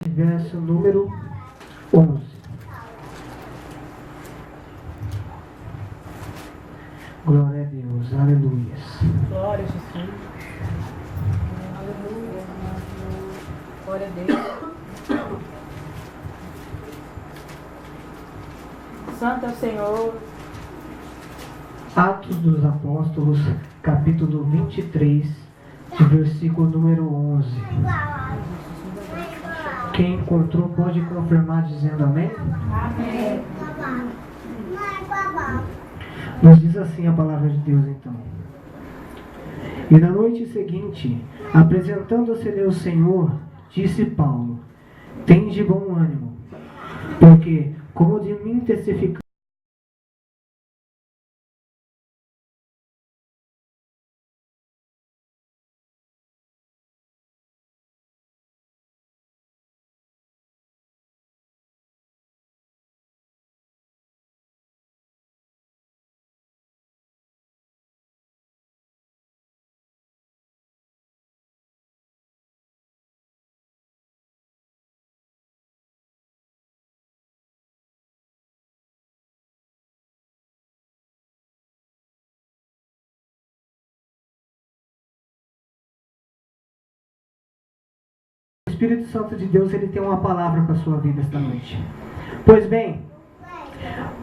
Verso número 11. Glória a Deus, aleluia. Glória a Jesus. Aleluia. Glória a Deus. Santo é o Senhor. Atos dos Apóstolos, capítulo 23, versículo número 11. Quem encontrou pode confirmar dizendo amém? Amém. Nos diz assim a palavra de Deus então. E na noite seguinte, apresentando-se-lhe o Senhor, disse Paulo: tende bom ânimo, porque como de mim testificar o Espírito Santo de Deus, ele tem uma palavra para a sua vida esta noite. Pois bem,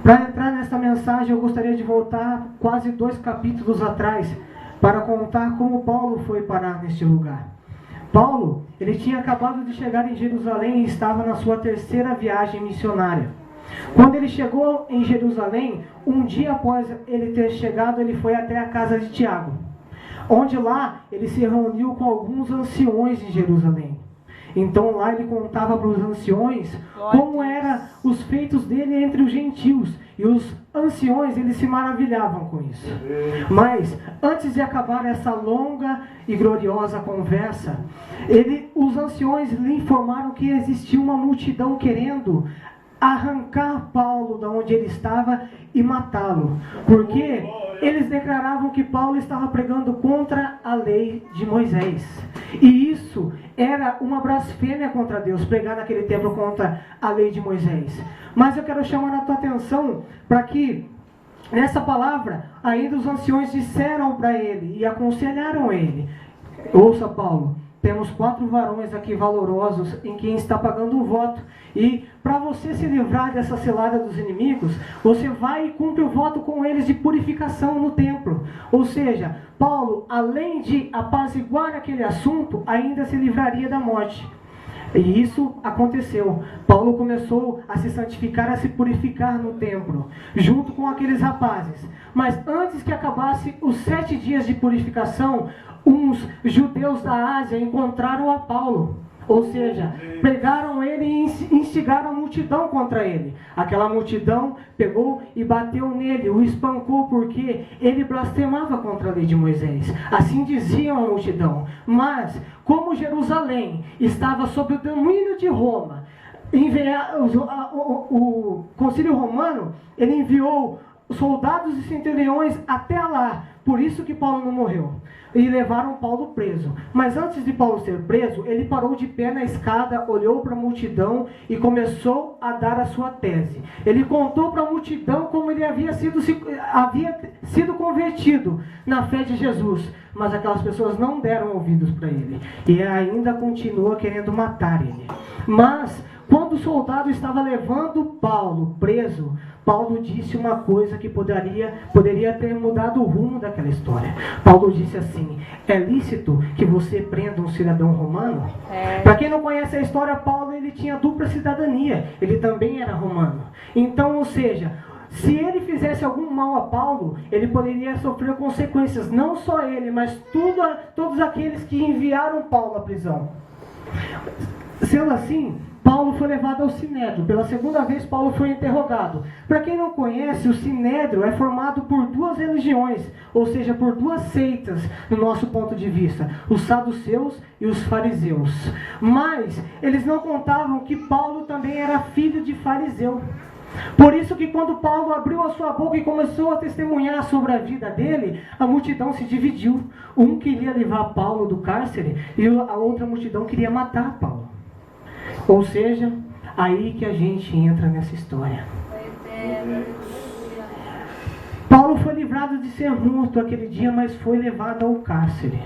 para entrar nesta mensagem eu gostaria de voltar quase 2 capítulos atrás para contar como Paulo foi parar neste lugar. Paulo, ele tinha acabado de chegar em Jerusalém e estava na sua 3ª viagem missionária. Quando ele chegou em Jerusalém, um dia após ele ter chegado, ele foi até a casa de Tiago, onde lá ele se reuniu com alguns anciões de Jerusalém. Então lá ele contava para os anciões como eram os feitos dele entre os gentios. E os anciões, eles se maravilhavam com isso. Mas, antes de acabar essa longa e gloriosa conversa, os anciões lhe informaram que existia uma multidão querendo arrancar Paulo da onde ele estava e matá-lo. Porque eles declaravam que Paulo estava pregando contra a lei de Moisés. E isso era uma blasfêmia contra Deus, pregar naquele tempo contra a lei de Moisés. Mas eu quero chamar a tua atenção para que nessa palavra ainda os anciões disseram para ele e aconselharam ele: ouça, Paulo, temos 4 varões aqui valorosos em quem está pagando um voto. E para você se livrar dessa cilada dos inimigos, você vai e cumpre o voto com eles de purificação no templo. Ou seja, Paulo, além de apaziguar aquele assunto, ainda se livraria da morte. E isso aconteceu. Paulo começou a se santificar, a se purificar no templo, junto com aqueles rapazes. Mas antes que acabasse os 7 dias de purificação, uns judeus da Ásia encontraram a Paulo. Ou seja, pegaram ele e instigaram a multidão contra ele. Aquela multidão pegou e bateu nele, o espancou porque ele blasfemava contra a lei de Moisés. Assim diziam a multidão. Mas, como Jerusalém estava sob o domínio de Roma, o Concílio Romano, ele enviou soldados e centuriões até lá. Por isso que Paulo não morreu. E levaram Paulo preso. Mas antes de Paulo ser preso, ele parou de pé na escada, olhou para a multidão e começou a dar a sua tese. Ele contou para a multidão como ele havia sido convertido na fé de Jesus. Mas aquelas pessoas não deram ouvidos para ele. E ainda continua querendo matar ele. Mas quando o soldado estava levando Paulo preso, Paulo disse uma coisa que poderia ter mudado o rumo daquela história. Paulo disse assim: é lícito que você prenda um cidadão romano? Para quem não conhece a história, Paulo ele tinha dupla cidadania. Ele também era romano. Então, ou seja, se ele fizesse algum mal a Paulo, ele poderia sofrer consequências. Não só ele, mas todos aqueles que enviaram Paulo à prisão. Sendo assim, Paulo foi levado ao Sinédrio. Pela 2ª vez, Paulo foi interrogado. Para quem não conhece, o Sinédrio é formado por 2 religiões, ou seja, por 2 seitas, no nosso ponto de vista, os saduceus e os fariseus. Mas eles não contavam que Paulo também era filho de fariseu. Por isso que quando Paulo abriu a sua boca e começou a testemunhar sobre a vida dele, a multidão se dividiu. Um queria levar Paulo do cárcere e a outra multidão queria matar Paulo. Ou seja, aí que a gente entra nessa história. Paulo foi livrado de ser morto aquele dia, mas foi levado ao cárcere.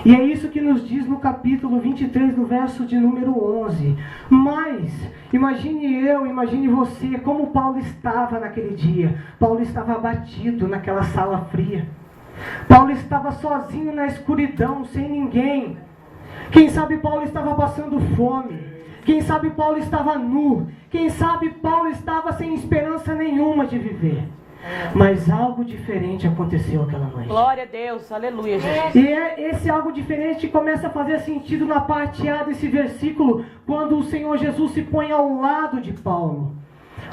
E é isso que nos diz no capítulo 23, no verso de número 11. Mas, imagine você, como Paulo estava naquele dia. Paulo estava abatido naquela sala fria. Paulo estava sozinho na escuridão, sem ninguém. Quem sabe Paulo estava passando fome. Quem sabe Paulo estava nu. Quem sabe Paulo estava sem esperança nenhuma de viver. Mas algo diferente aconteceu aquela noite. Glória a Deus, aleluia, Jesus. E esse algo diferente começa a fazer sentido na parte A desse versículo, quando o Senhor Jesus se põe ao lado de Paulo.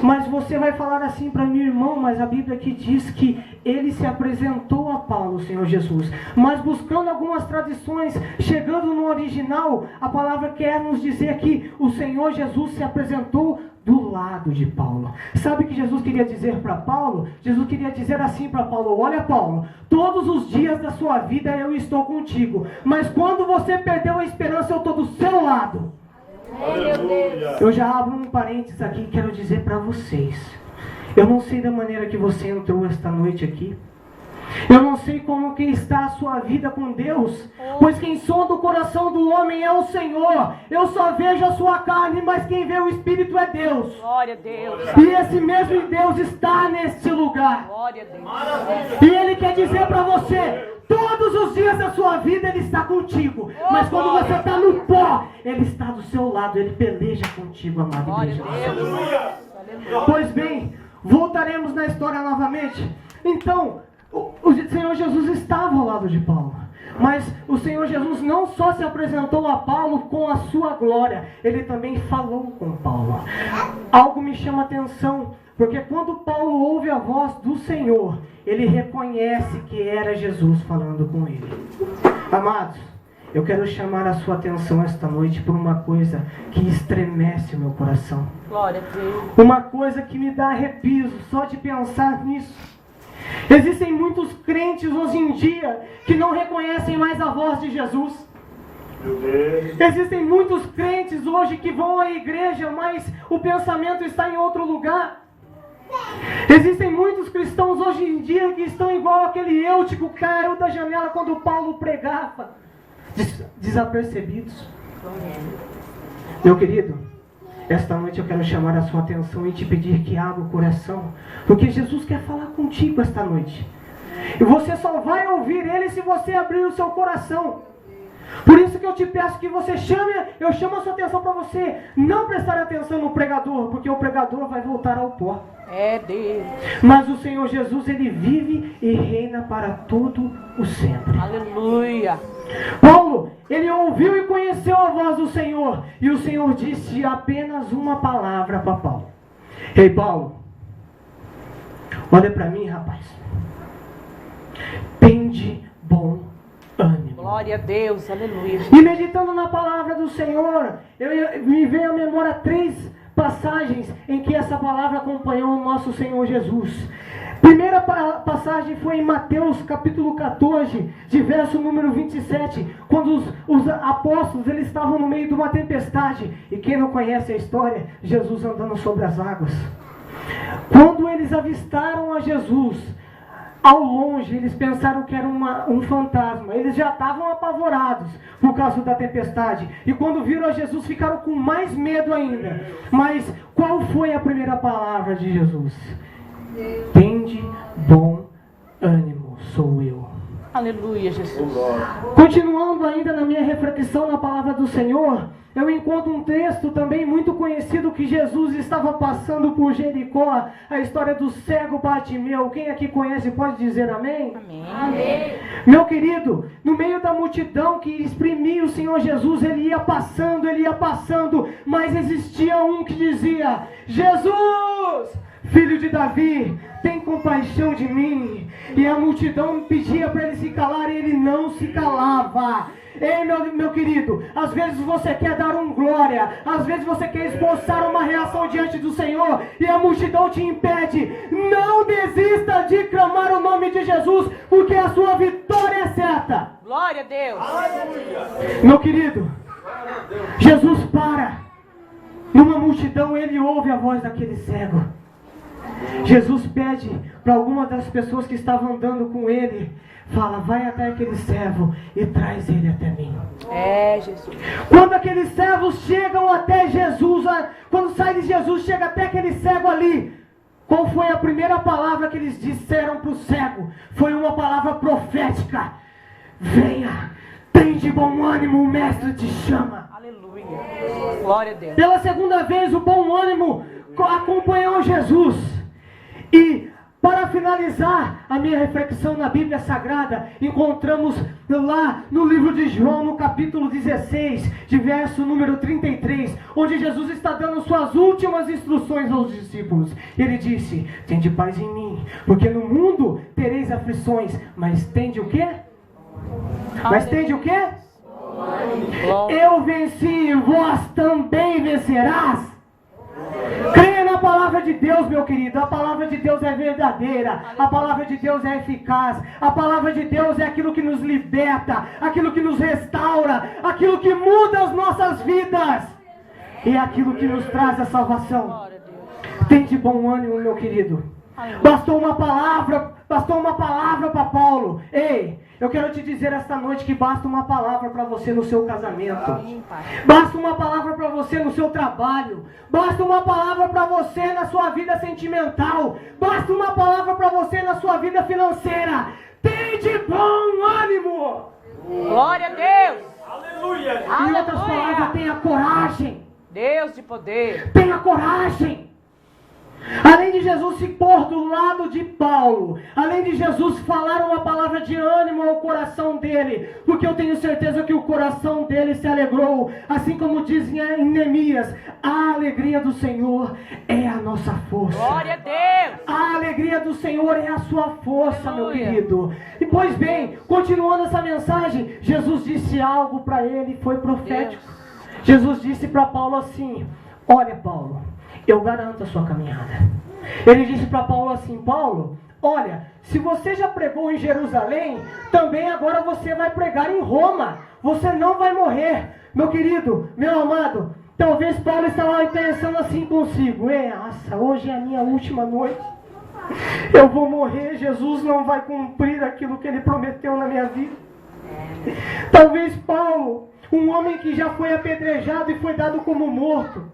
Mas você vai falar assim para mim, irmão, mas a Bíblia aqui diz que ele se apresentou a Paulo, o Senhor Jesus. Mas buscando algumas tradições, chegando no original, a palavra quer nos dizer que o Senhor Jesus se apresentou do lado de Paulo. Sabe o que Jesus queria dizer para Paulo? Jesus queria dizer assim para Paulo: olha, Paulo, todos os dias da sua vida eu estou contigo, mas quando você perdeu a esperança, eu estou do seu lado. Eu já abro um parênteses aqui e quero dizer para vocês, eu não sei da maneira que você entrou esta noite aqui. Eu não sei como que está a sua vida com Deus, pois quem sonda o coração do homem é o Senhor. Eu só vejo a sua carne, mas quem vê o Espírito é Deus. Glória a Deus. E esse mesmo Deus está neste lugar. Glória a Deus. E Ele quer dizer para você, todos os dias da sua vida Ele está contigo. Mas quando você está no pó, Ele está do seu lado, Ele peleja contigo, amado Glória igreja. a Deus. Aleluia. Pois bem, voltaremos na história novamente. Então, o Senhor Jesus estava ao lado de Paulo. Mas o Senhor Jesus não só se apresentou a Paulo com a sua glória, Ele também falou com Paulo. Algo me chama a atenção, porque quando Paulo ouve a voz do Senhor, ele reconhece que era Jesus falando com ele. Amados, eu quero chamar a sua atenção esta noite por uma coisa que estremece o meu coração. Glória a Deus. Uma coisa que me dá arrepios só de pensar nisso. Existem muitos crentes hoje em dia que não reconhecem mais a voz de Jesus. Existem muitos crentes hoje que vão à igreja, mas o pensamento está em outro lugar. Existem muitos cristãos hoje em dia que estão igual aquele Eutico que caiu da janela quando Paulo pregava, desapercebidos. Meu querido, esta noite eu quero chamar a sua atenção e te pedir que abra o coração, porque Jesus quer falar contigo esta noite. E você só vai ouvir Ele se você abrir o seu coração. Por isso que eu te peço que você eu chamo a sua atenção para você não prestar atenção no pregador, porque o pregador vai voltar ao pó. É Deus. Mas o Senhor Jesus, Ele vive e reina para todo o sempre. Aleluia. Paulo, ele ouviu e conheceu a voz do Senhor, e o Senhor disse apenas uma palavra para Paulo: Ei, Paulo, olha para mim, rapaz, tende bom ânimo. Glória a Deus, aleluia. E meditando na palavra do Senhor, me veio à memória 3 passagens em que essa palavra acompanhou o nosso Senhor Jesus. Primeira passagem foi em Mateus capítulo 14, de verso número 27, quando os apóstolos eles estavam no meio de uma tempestade. E quem não conhece a história, Jesus andando sobre as águas. Quando eles avistaram a Jesus, ao longe eles pensaram que era um fantasma. Eles já estavam apavorados por causa da tempestade. E quando viram a Jesus ficaram com mais medo ainda. Mas qual foi a primeira palavra de Jesus? Tende bom ânimo, sou eu. Aleluia, Jesus. Continuando ainda na minha reflexão na palavra do Senhor, eu encontro um texto também muito conhecido que Jesus estava passando por Jericó, a história do cego Bartimeu. Quem aqui conhece pode dizer amém? Amém. Amém. Meu querido, no meio da multidão que exprimia o Senhor Jesus, ele ia passando, mas existia um que dizia: Jesus, Filho de Davi, tem compaixão de mim. E a multidão pedia para ele se calar e ele não se calava. Ei, meu querido, às vezes você quer dar um glória, às vezes você quer esboçar uma reação diante do Senhor e a multidão te impede. Não desista de clamar o nome de Jesus, porque a sua vitória é certa. Glória a Deus. Meu querido, Jesus para multidão, ele ouve a voz daquele cego. Jesus pede para alguma das pessoas que estavam andando com ele, fala, vai até aquele servo e traz ele até mim. Jesus. Quando aqueles servos chegam até Jesus, quando sai de Jesus, chega até aquele cego ali, qual foi a primeira palavra que eles disseram para o cego? Foi uma palavra profética. Venha, tem de bom ânimo, o mestre te chama. Aleluia. Glória a Deus. Pela segunda vez, o bom ânimo acompanhou Jesus. E para finalizar a minha reflexão na Bíblia Sagrada, encontramos lá no livro de João, no capítulo 16, de verso número 33, onde Jesus está dando suas últimas instruções aos discípulos. Ele disse, tende paz em mim, porque no mundo tereis aflições, mas tende o quê? Mas tende o quê? Eu venci, vós também vencerás. Creia na palavra de Deus, meu querido. A palavra de Deus é verdadeira. A palavra de Deus é eficaz. A palavra de Deus é aquilo que nos liberta, aquilo que nos restaura, aquilo que muda as nossas vidas, e é aquilo que nos traz a salvação. Tem de bom ânimo, meu querido. Bastou uma palavra para Paulo. Ei, eu quero te dizer esta noite que basta uma palavra para você no seu casamento. Basta uma palavra para você no seu trabalho. Basta uma palavra para você na sua vida sentimental. Basta uma palavra para você na sua vida financeira. Tem de bom ânimo. Glória a Deus. Aleluia. Em outras palavras, tenha coragem. Deus de poder. Tenha coragem. Além de Jesus se pôr do lado de Paulo, além de Jesus falar uma palavra de ânimo ao coração dele, porque eu tenho certeza que o coração dele se alegrou, assim como dizem em Neemias, a alegria do Senhor é a nossa força. Glória a Deus. A alegria do Senhor é a sua força, Aleluia. meu querido. E pois bem, continuando essa mensagem, Jesus disse algo para ele, foi profético. Deus. Jesus disse para Paulo assim, olha Paulo, eu garanto a sua caminhada. Ele disse para Paulo assim, Paulo, olha, se você já pregou em Jerusalém, também agora você vai pregar em Roma. Você não vai morrer. Meu querido, meu amado, talvez Paulo estava pensando assim consigo, nossa, hoje é a minha última noite. Eu vou morrer, Jesus não vai cumprir aquilo que ele prometeu na minha vida. Talvez Paulo, um homem que já foi apedrejado e foi dado como morto,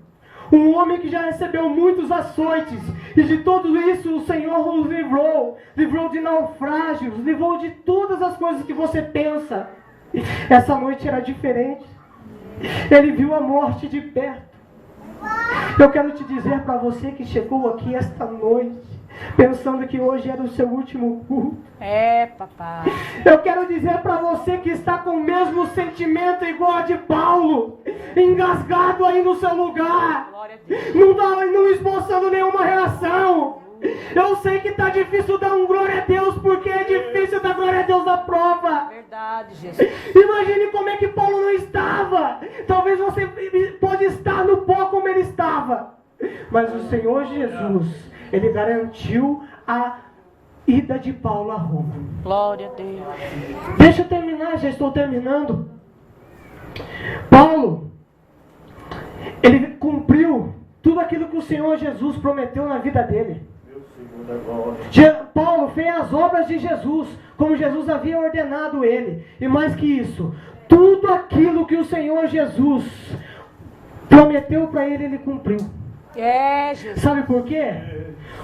um homem que já recebeu muitos açoites, e de tudo isso o Senhor os livrou de naufrágios, livrou de todas as coisas que você pensa. Essa noite era diferente. Ele viu a morte de perto. Eu quero te dizer para você que chegou aqui esta noite, pensando que hoje era o seu último culto. Papai. Eu quero dizer para você que está com o mesmo sentimento igual a de Paulo, engasgado aí no seu lugar, Glória a Deus. não esboçando nenhuma reação. Eu sei que está difícil dar um glória a Deus, porque é difícil dar glória a Deus na prova. Verdade, Jesus. Imagine como é que Paulo não estava. Talvez você pode estar no pó como ele estava, mas o Senhor Jesus, ele garantiu a ida de Paulo a Roma. Glória a Deus. Deixa eu terminar, já estou terminando. Paulo, ele cumpriu tudo aquilo que o Senhor Jesus prometeu na vida dele. Paulo fez as obras de Jesus, como Jesus havia ordenado ele. E mais que isso, tudo aquilo que o Senhor Jesus prometeu para ele, ele cumpriu. Jesus. Sabe por quê?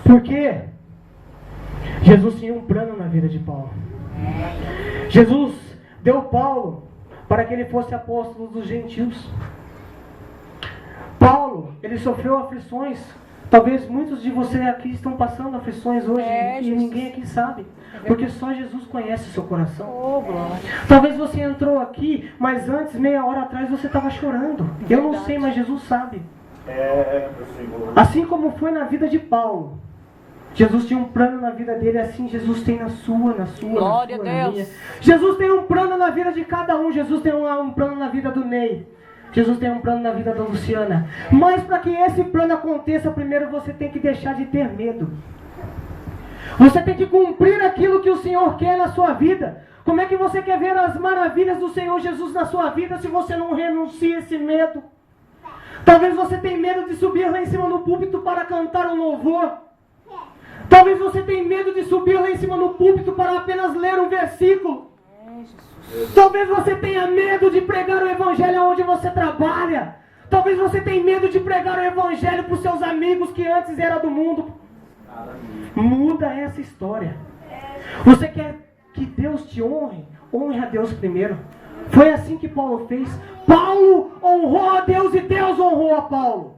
Porque Jesus tinha um plano na vida de Paulo. Jesus deu Paulo para que ele fosse apóstolo dos gentios. Paulo, ele sofreu aflições. Talvez muitos de vocês aqui estão passando aflições hoje e Jesus. ninguém aqui sabe. Porque só Jesus conhece o seu coração. Oh, glória. Talvez você entrou aqui, mas antes, meia hora atrás, você estava chorando. Eu não sei, mas Jesus sabe. Assim como foi na vida de Paulo, Jesus tinha um plano na vida dele, assim Jesus tem na sua, Glória na a Deus. minha. Jesus tem um plano na vida de cada um. Jesus tem um plano na vida do Ney. Jesus tem um plano na vida da Luciana. Mas para que esse plano aconteça, primeiro você tem que deixar de ter medo. Você tem que cumprir aquilo que o Senhor quer na sua vida. Como é que você quer ver as maravilhas do Senhor Jesus na sua vida se você não renuncia esse medo? Talvez você tenha medo de subir lá em cima no púlpito para cantar um louvor. Talvez você tenha medo de subir lá em cima no púlpito para apenas ler um versículo. Talvez você tenha medo de pregar o evangelho onde você trabalha. Talvez você tenha medo de pregar o evangelho para os seus amigos que antes era do mundo. Muda essa história. Você quer que Deus te honre? Honre a Deus primeiro. Foi assim que Paulo fez. Paulo honrou a Deus e Deus honrou a Paulo.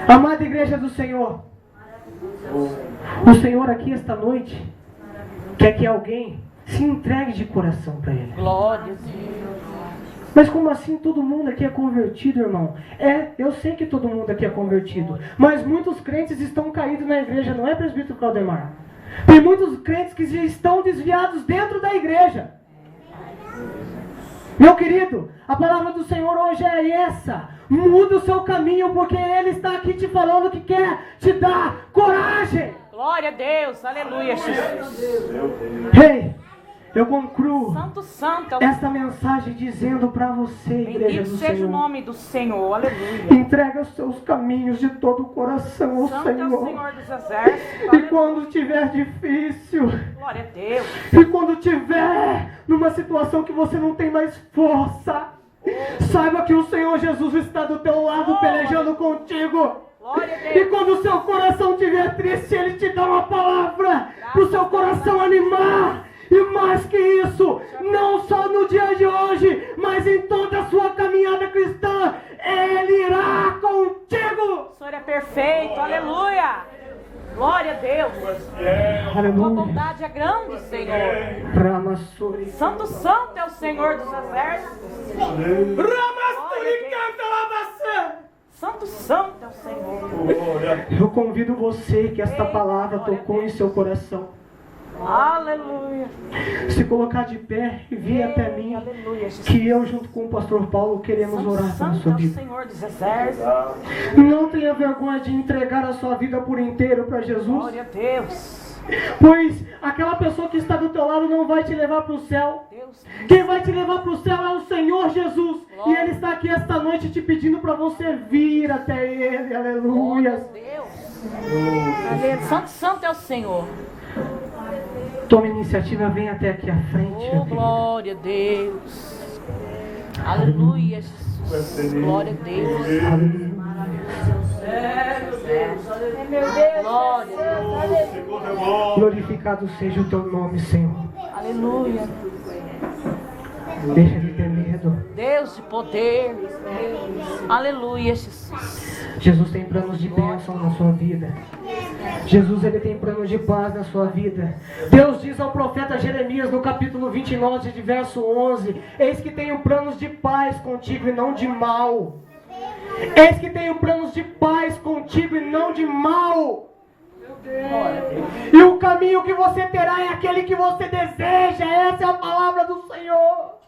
Amada igreja do Senhor, o Senhor aqui esta noite quer que alguém se entregue de coração para Ele. Glória a Deus. Mas como assim todo mundo aqui é convertido, irmão? Eu sei que todo mundo aqui é convertido. Mas muitos crentes estão caídos na igreja, não é, presbítero Claudemar? Tem muitos crentes que já estão desviados dentro da igreja. Meu querido, a palavra do Senhor hoje é essa. Muda o seu caminho, porque Ele está aqui te falando que quer te dar coragem. Glória a Deus. Aleluia, Jesus. Ei, eu concluo Santo, santo. esta mensagem dizendo para você, igreja Bendito do seja o Senhor. nome do Senhor. Aleluia. Entrega os seus caminhos de todo o coração ao Santo é o Senhor. Senhor dos exércitos. E Aleluia. quando tiver difícil, Glória a Deus. e quando tiver numa situação que você não tem mais força, saiba que o Senhor Jesus está do teu lado pelejando contigo. Glória a E Deus. quando o seu coração estiver triste, Ele te dá uma palavra para o seu coração animar. E mais que isso, não só no dia de hoje, mas em toda a sua caminhada cristã, Ele irá contigo. O Senhor é perfeito. Aleluia. Glória a Deus. Tua Aleluia. bondade é grande, Senhor. Ramassuri. Santo, santo é o Senhor dos exércitos. Ramassuri canta lavação. Santo, santo é o Senhor. Eu convido você que esta palavra tocou em seu coração, Aleluia. se colocar de pé e vir até mim, Aleluia, Jesus. que eu junto com o pastor Paulo queremos Santo, orar pela santo sua é o vida. Senhor dos exércitos. Não tenha vergonha de entregar a sua vida por inteiro para Jesus, Glória a Deus. pois aquela pessoa que está do teu lado não vai te levar para o céu. Deus. Quem vai te levar para o céu é o Senhor Jesus. E Ele está aqui esta noite te pedindo para você vir até Ele. Glória a Aleluia. Deus. Aleluia. Santo, santo é o Senhor. Tome iniciativa, vem até aqui à frente. Oh, meu querido. glória a Deus. Aleluia, Jesus. Glória a Deus. Glória a Deus. Glorificado seja o teu nome, Senhor. Aleluia. Deixa de ter medo. Deus de poder. Aleluia, Jesus. Jesus tem planos de bênção na sua vida. Jesus, Ele tem planos de paz na sua vida. Deus diz ao profeta Jeremias no capítulo 29, de verso 11: Eis que tenho planos de paz contigo e não de mal. Eis que tenho planos de paz contigo e não de mal. E o caminho que você terá é aquele que você deseja. Essa é a palavra do Senhor.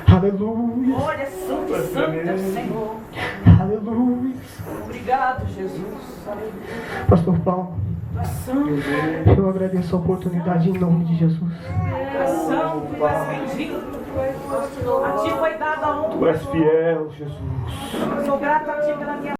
Aleluia. Glória, santo, santo é o Senhor. Aleluia. Obrigado, Jesus. Aleluia. Pastor Paulo, Santo, eu agradeço a oportunidade em nome de Jesus. santo, tu és bendito. A ti foi dada a honra. Tu és fiel, Jesus. Eu sou grato a ti pela minha